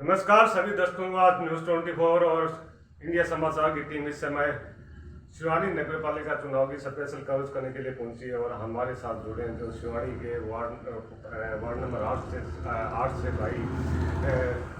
नमस्कार सभी दर्शकों को। आज न्यूज़ 24 और इंडिया समाचार की टीम इस समय शिवानी नगर पालिका चुनाव की स्पेशल कवरेज करने के लिए पहुंची है और हमारे साथ जुड़े हैं जो शिवानी के वार्ड नंबर 8 से भाई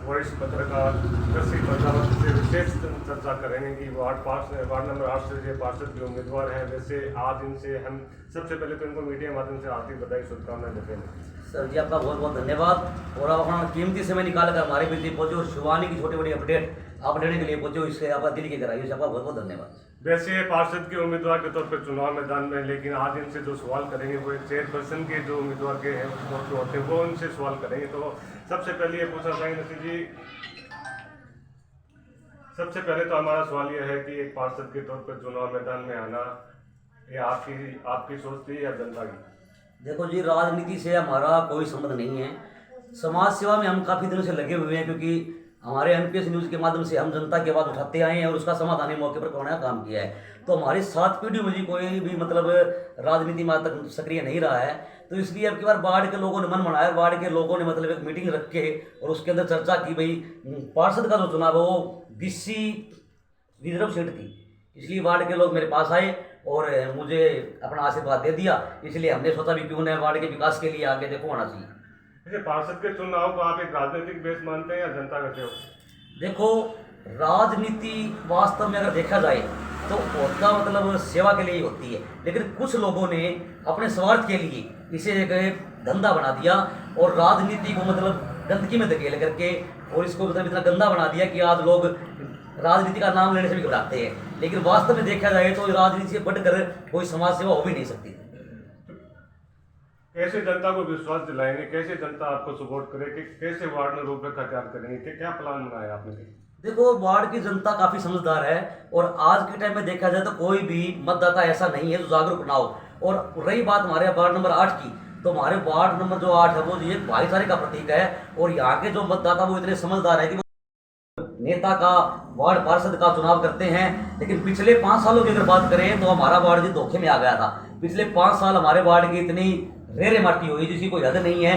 वरिष्ठ पत्रकार कृषि प्रजापति से विशेष चर्चा करेंगे कि वार्ड नंबर 8 से जो पार्षद के उम्मीदवार हैं। वैसे आज इनसे हम सबसे पहले तो इनको मीडिया के माध्यम से हार्दिक बधाई शुभकामनाएं देते हैं। सर जी आपका बहुत बहुत धन्यवाद। और आप अपना कीमती समय निकाल कर हमारे बीच पहुंचे और शिवानी की छोटी बड़ी अपडेट आप लेने के लिए पहुंचे, इससे आपका दिल की गहराइयों से आपका बहुत बहुत धन्यवाद। वैसे पार्षद के उम्मीदवार के तौर पर चुनाव मैदान में, लेकिन आज इनसे जो सवाल करेंगे वो चेयरपर्सन के जो उम्मीदवार के हैं जो होते हैं वो उनसे सवाल करेंगे। तो सबसे पहले ये पूछना चाहेंगे नसीब जी, सबसे पहले तो हमारा सवाल यह है कि एक पार्षद के तौर पर चुनाव मैदान में आना ये आपकी सोच थी या जनता की? देखो जी, राजनीति से हमारा कोई संबंध नहीं है। समाज सेवा में हम काफ़ी दिनों से लगे हुए हैं, क्योंकि हमारे एनपीएस न्यूज़ के माध्यम से हम जनता की आवाज़ उठाते आए हैं और उसका समाधानी मौके पर करने का काम किया है। तो हमारी 7 पीढ़ी में जी कोई भी मतलब राजनीति में आज तक सक्रिय नहीं रहा है। तो इसलिए अब की बार वार्ड के लोगों ने मन बनाया, वार्ड के लोगों ने मतलब एक मीटिंग रख के और उसके अंदर चर्चा की भाई पार्षद का जो चुनाव है वो बीसी रिजर्व सीट थी। इसलिए वार्ड के लोग मेरे पास आए और मुझे अपना आशीर्वाद दे दिया। इसलिए हमने सोचा भी क्यों न वार्ड के विकास के लिए आगे देखो आना चाहिए। जैसे पार्षद के चुनाव को आप एक राजनीतिक बेस मानते हैं या जनता का सेवक? देखो, राजनीति वास्तव में अगर देखा जाए तो होता मतलब सेवा के लिए ही होती है, लेकिन कुछ लोगों ने अपने स्वार्थ के लिए इसे एक धंधा बना दिया और राजनीति को मतलब गंदगी में धकेल करके और इसको मतलब इतना गंदा बना दिया कि आज लोग राजनीति का नाम लेने से भी घबराते हैं। लेकिन वास्तव में देखा जाए तो राजनीति से बढ़कर कोई समाज सेवा हो भी नहीं सकती। कैसे जनता को विश्वास दिलाएंगे, कैसे जनता आपको सपोर्ट करे, कि कैसे वार्ड में रूपरेखा तैयार करेंगे, क्या प्लान बनाया आपने? देखो, वार्ड की जनता काफी समझदार है और आज के टाइम में देखा जाए तो कोई भी मतदाता ऐसा नहीं है जो जागरूक ना हो। और रही बात हमारे वार्ड नंबर 8 की, तो हमारे वार्ड नंबर जो 8 है वो एक भाईचारे का प्रतीक है और यहाँ के जो मतदाता वो इतने समझदार है कि नेता का वार्ड पार्षद का चुनाव करते हैं। लेकिन पिछले 5 सालों की अगर बात करें तो हमारा वार्ड जी धोखे में आ गया था। पिछले 5 साल हमारे वार्ड की इतनी रेरे माटी हुई जिसकी कोई हद नहीं है।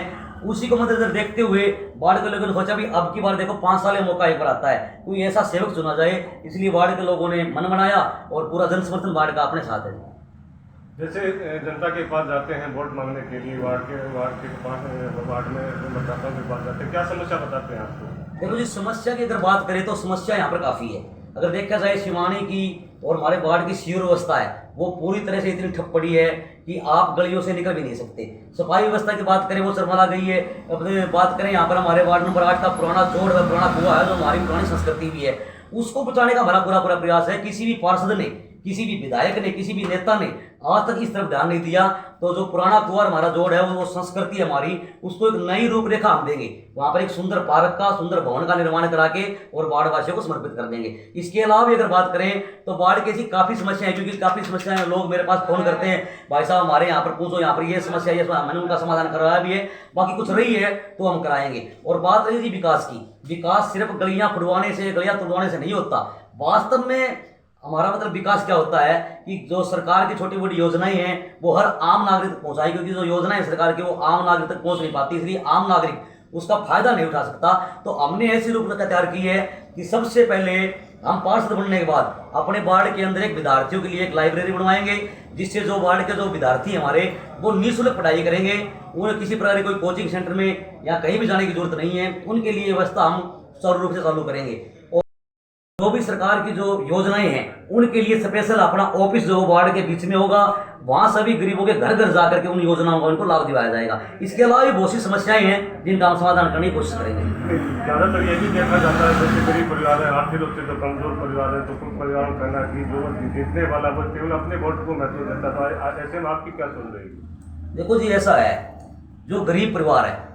उसी को मद्देनजर देखते हुए वार्ड के लोगों ने सोचा भी अब की बार देखो 5 साल मौका एक बार आता है, कोई ऐसा सेवक चुना जाए। इसलिए वार्ड के लोगों ने मन बनाया और पूरा जन समर्थन वार्ड का अपने साथ है। जैसे जनता के पास जाते हैं वोट मांगने के लिए, वार्ड में मतदाताओं के पास जाते हैं, क्या समस्या बताते हैं आपको? देखो जी, समस्या की अगर बात करें तो समस्या यहाँ पर काफ़ी है। अगर देखा जाए शिवानी की और हमारे वार्ड की सीवर व्यवस्था है वो पूरी तरह से इतनी ठप पड़ी है कि आप गलियों से निकल भी नहीं सकते। सफाई व्यवस्था की बात करें वो शर्मला गई है। अपने बात करें यहाँ पर हमारे वार्ड नंबर 8 का पुराना जोड़ है, पुराना कुआं है जो हमारी पुरानी संस्कृति भी है, उसको बचाने का हमारा पूरा प्रयास है। किसी भी पार्षद ने, किसी भी विधायक ने, किसी भी नेता ने आज तक इस तरफ ध्यान नहीं दिया। तो जो पुराना कुआं हमारा जोड़ है वो संस्कृति है हमारी, उसको एक नई रूपरेखा हम देंगे। वहां पर एक सुंदर पार्क का, सुंदर भवन का निर्माण करा के और वार्ड वासियों को समर्पित कर देंगे। इसके अलावा भी अगर बात करें तो वार्ड की ऐसी काफी समस्याएं, क्योंकि काफी समस्याएं लोग मेरे पास फोन करते हैं, भाई साहब हमारे यहाँ पर पूछो, यहाँ पर ये समस्या, ये मैंने उनका समाधान कराया भी है, बाकी कुछ रही है तो हम कराएंगे। और बात रही थी विकास की, विकास सिर्फ गलियां खुदवाने से, गलियां तुड़वाने से नहीं होता। वास्तव में हमारा मतलब विकास क्या होता है कि जो सरकार की छोटी मोटी योजनाएं हैं वो हर आम नागरिक तक पहुंचाई, क्योंकि जो योजनाएं सरकार की वो आम नागरिक तक पहुंच नहीं पाती, इसलिए आम नागरिक उसका फायदा नहीं उठा सकता। तो हमने ऐसी रूपरेखा तैयार की है कि सबसे पहले हम पार्षद बनने के बाद अपने वार्ड के अंदर एक विद्यार्थियों के लिए एक लाइब्रेरी बनवाएंगे, जिससे जो वार्ड के जो विद्यार्थी हमारे वो निःशुल्क पढ़ाई करेंगे। उन्हें किसी प्रकार की कोई कोचिंग सेंटर में या कहीं भी जाने की जरूरत नहीं है, उनके लिए व्यवस्था हम सर्व रूप से चालू करेंगे। जो भी सरकार की जो योजनाएं हैं उनके लिए स्पेशल अपना ऑफिस जो वार्ड के बीच में होगा, वहां सभी गरीबों के घर घर जाकर के उन योजनाओं का उनको लाभ दिलाया जाएगा। इसके अलावा भी बहुत सी समस्याएं हैं जिनका हम समाधान करने की कोशिश करेंगे। ज्यादातर ये भी देखा जाता है जैसे गरीब परिवार है, आर्थिक रूप से तो कमजोर परिवार है, तो कुछ परिवारों का कहना कि जो जीतने वाला वो केवल अपने वोट को महत्व देता था। ऐसे में आपकी क्या सुन रहेगी? देखो जी, ऐसा है, जो गरीब परिवार है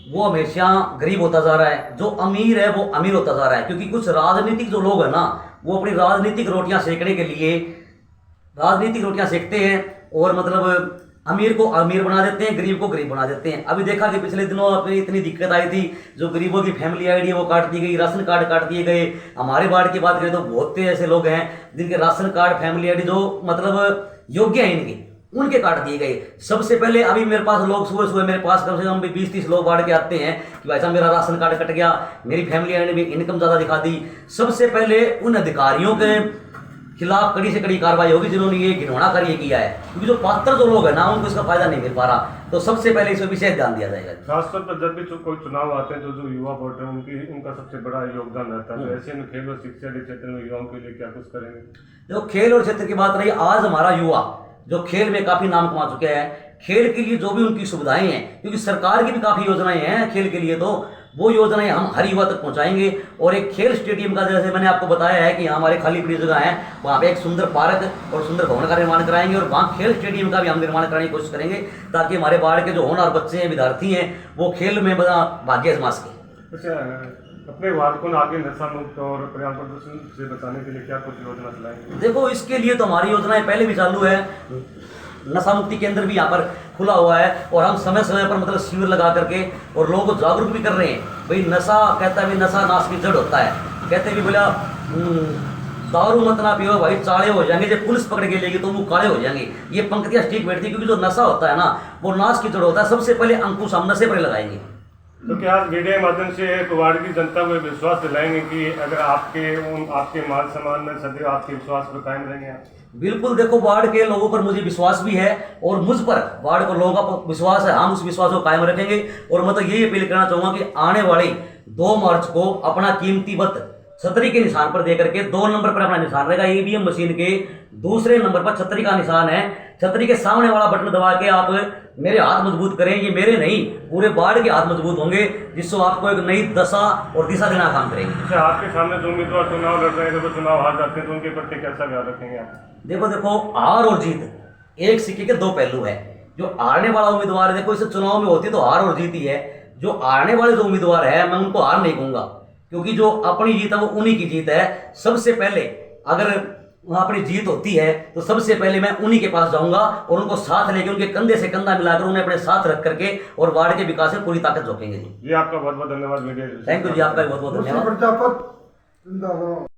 वो हमेशा गरीब होता जा रहा है, जो अमीर है वो अमीर होता जा रहा है। क्योंकि कुछ राजनीतिक जो लोग हैं ना वो अपनी राजनीतिक रोटियां सेकने के लिए राजनीतिक रोटियां सेकते हैं और मतलब अमीर को अमीर बना देते हैं, गरीब को गरीब बना देते हैं। अभी देखा कि पिछले दिनों अपनी इतनी दिक्कत आई थी, जो गरीबों की फैमिली आईडी है वो काट दी गई, राशन कार्ड काट दिए गए। हमारे वार्ड की बात करें तो बहुत से ऐसे लोग हैं जिनके राशन कार्ड, फैमिली आईडी जो मतलब योग्य है इनकी, उनके काट दिए गए। सबसे पहले अभी मेरे पास लोग सुबह सुबह मेरे पास कम से कम 20-30 लोग बाढ़ के आते हैं कि भाई साहब मेरा राशन कार्ड कट गया, मेरी फैमिली ने भी इनकम ज़्यादा दिखा दी। सबसे पहले उन अधिकारियों के खिलाफ कड़ी से कड़ी कार्रवाई होगी जिन्होंने ये घिनौना कर ये किया है, क्योंकि जो पात्र जो लोग हैं ना उनको इसका फायदा नहीं मिल पा रहा। तो सबसे पहले इस पर विशेष ध्यान दिया जाएगा। खासतौर पर जब भी कोई चुनाव आते हैं तो जो युवा वोटर हैं उनका सबसे बड़ा योगदान रहता है। तो ऐसे में खेल और शिक्षा के क्षेत्र में युवाओं के लिए क्या कुछ करेंगे? देखो, खेल और क्षेत्र की बात रही, आज हमारा युवा जो खेल में काफी नाम कमा चुके हैं, खेल के लिए जो भी उनकी सुविधाएं हैं, क्योंकि सरकार की भी काफी योजनाएं हैं खेल के लिए, तो वो योजनाएं हम हर युवा तक पहुंचाएंगे। और एक खेल स्टेडियम का जैसे मैंने आपको बताया है कि यहाँ हमारे खाली पड़ी जगह है, वहाँ पे एक सुंदर पार्क और सुंदर भवन का निर्माण कराएंगे, और वहाँ खेल स्टेडियम का भी हम निर्माण कराने की कोशिश करेंगे ताकि हमारे बाढ़ के जो होनहार बच्चे हैं, विद्यार्थी हैं, वो खेल में बड़ा भाग्य आजमा सके। अच्छा, अपने वाद को आगे नशा मुक्त और पर्यावरण प्रदूषण से बचाने के लिए क्या कुछ योजना चलाएंगे? देखो, इसके लिए तो हमारी योजनाएं पहले भी चालू है। नशा मुक्ति केंद्र भी यहाँ पर खुला हुआ है, और हम समय समय पर मतलब शिविर लगा करके और लोगों को जागरूक भी कर रहे हैं। भाई नशा कहता है, भाई नशा नाश की जड़ होता है, कहते भी बोला दारू मत ना पियो भाई, चाले हो जाएंगे, जब पुलिस पकड़ के लेगी तो वो काले हो जाएंगे। ये पंक्तियां ठीक बैठती, क्योंकि जो नशा होता है ना वो नाश की जड़ होता है। सबसे पहले अंकुश हम नशे पर लगाएंगे। तो क्या आज मीडिया के माध्यम से वार्ड की जनता को विश्वास दिलाएंगे कि अगर आपके मान सम्मान में सदैव आपके विश्वास पर कायम रहेंगे आप? बिल्कुल। देखो, वार्ड के लोगों पर मुझे विश्वास भी है, और मुझ पर वार्ड को लोगों का विश्वास है। हम उस विश्वास को कायम रखेंगे। और मैं तो यही अपील करना चाहूंगा कि आने वाले 2 मार्च को अपना कीमती वक्त छतरी के निशान पर देकर के 2 नंबर पर अपना निशान रहेगा। ईवीएम मशीन के दूसरे नंबर पर छतरी का निशान है। छतरी के सामने वाला बटन दबा के आप मेरे हाथ मजबूत करें। ये मेरे नहीं, पूरे वार्ड के हाथ मजबूत होंगे, जिससे आपको एक नई दशा और दिशा देना काम करेंगे। अच्छा, आपके सामने जो उम्मीदवार चुनाव लड़ रहे हैं, तो चुनाव हार जाते हैं तो उनके प्रति कैसा ख्याल रखेंगे आप? देखो, हार और जीत एक सिक्के के 2 पहलू है। जो हारने वाला उम्मीदवार है, देखो इस चुनाव में होती तो हार और जीत ही है। जो हारने वाले जो उम्मीदवार है, मैं उनको हार नहीं कहूंगा, क्योंकि जो अपनी जीत है वो उन्हीं की जीत है। सबसे पहले अगर वहाँ अपनी जीत होती है तो सबसे पहले मैं उन्हीं के पास जाऊंगा और उनको साथ लेके, उनके कंधे से कंधा मिलाकर उन्हें अपने साथ रख करके और वार्ड के विकास में पूरी ताकत झोंकेंगे। जी, आपका बहुत बहुत धन्यवाद मीडिया। थैंक यू जी, आपका भी बहुत बहुत धन्यवाद।